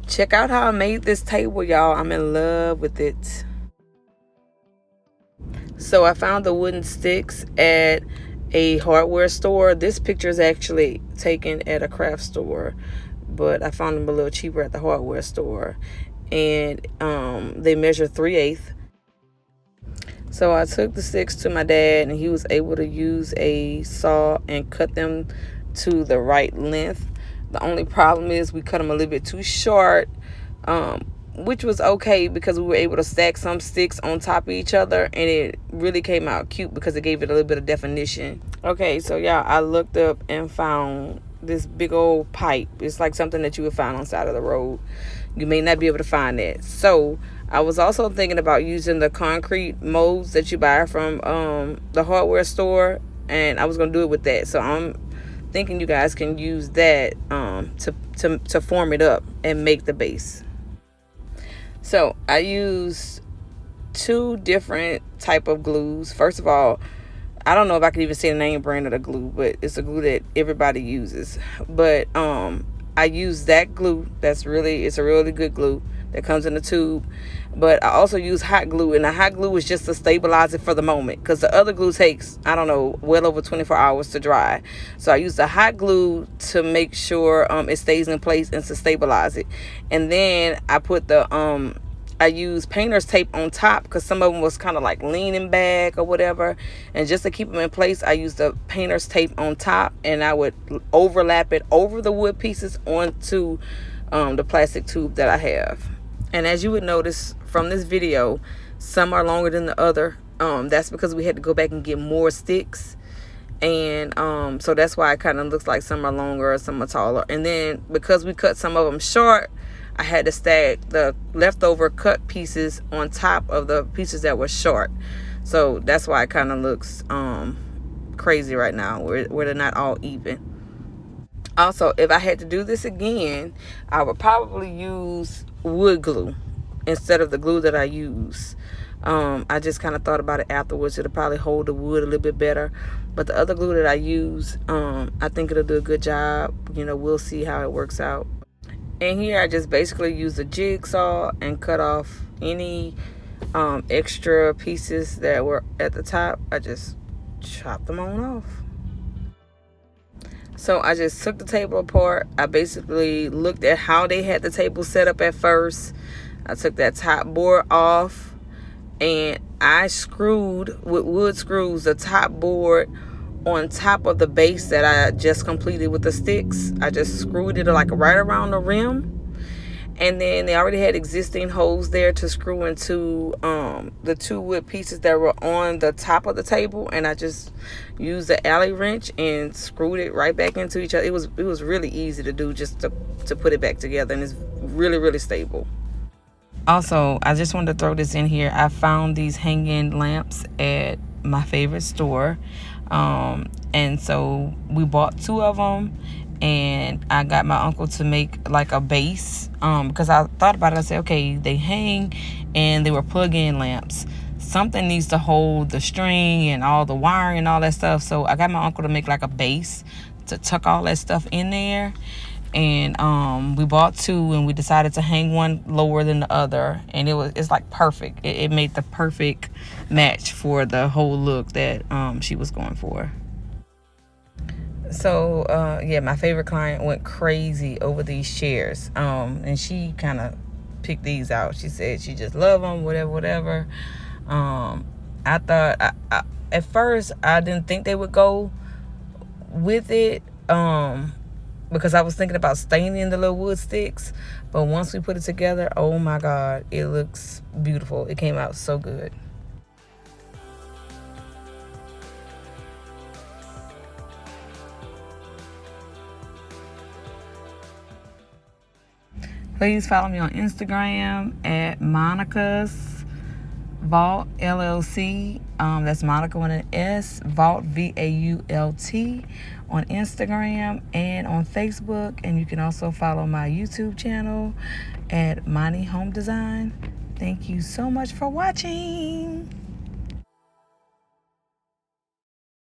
Check out how I made this table, y'all. I'm in love with it. So I found the wooden sticks at a hardware store. This picture is actually taken at a craft store, but I found them a little cheaper at the hardware store. And they measure 3/8. So I took the sticks to my dad, and he was able to use a saw and cut them to the right length. The only problem is we cut them a little bit too short, which was okay because we were able to stack some sticks on top of each other, and it really came out cute because it gave it a little bit of definition. Okay, so yeah, I looked up and found this big old pipe. It's like something that you would find on the side of the road. You may not be able to find that. So I was also thinking about using the concrete molds that you buy from the hardware store, and I was gonna do it with that. So I'm thinking you guys can use that to form it up and make the base. So I used 2 different type of glues. First of all, I don't know if I can even say the name brand of the glue, but it's a glue that everybody uses. But I use that glue. It's a really good glue that comes in a tube. But I also use hot glue, and the hot glue is just to stabilize it for the moment, because the other glue takes, I don't know, well over 24 hours to dry. So I use the hot glue to make sure it stays in place and to stabilize it. And then I put I use painter's tape on top because some of them was kind of like leaning back or whatever, and just to keep them in place, I used the painter's tape on top, and I would overlap it over the wood pieces onto the plastic tube that I have. And as you would notice from this video, some are longer than the other. That's because we had to go back and get more sticks, and so that's why it kind of looks like some are longer or some are taller. And then because we cut some of them short, I had to stack the leftover cut pieces on top of the pieces that were short. So that's why it kind of looks crazy right now, where they're not all even. Also, if I had to do this again, I would probably use wood glue instead of the glue that I use. I just kind of thought about it afterwards. It'll probably hold the wood a little bit better. But the other glue that I use, I think it'll do a good job. We'll see how it works out. And here I just basically use a jigsaw and cut off any extra pieces that were at the top. I just chopped them on off. So I just took the table apart. I basically looked at how they had the table set up at first. I took that top board off, and I screwed with wood screws the top board on top of the base that I just completed with the sticks. I just screwed it like right around the rim, and then they already had existing holes there to screw into the 2 wood pieces that were on the top of the table, and I just used the Allen wrench and screwed it right back into each other. It was really easy to do, just to put it back together, and it's really, really stable. Also, I just wanted to throw this in here. I found these hanging lamps at my favorite store, and so we bought 2 of them, and I got my uncle to make like a base, because I thought about it. I said, okay, they hang and they were plug-in lamps. Something needs to hold the string and all the wiring and all that stuff. So I got my uncle to make like a base to tuck all that stuff in there. And we bought 2, and we decided to hang one lower than the other, and it's like perfect. It made the perfect match for the whole look that she was going for. So yeah, my favorite client went crazy over these chairs, and she kind of picked these out. She said she just loved them, whatever. I thought at first I didn't think they would go with it, because I was thinking about staining the little wood sticks, but once we put it together, oh my God, it looks beautiful. It came out so good. Please follow me on Instagram at Monica's Vault LLC. That's Monica with an S, Vault VAULT on Instagram and on Facebook. And you can also follow my YouTube channel at Monty Home Design. Thank you so much for watching.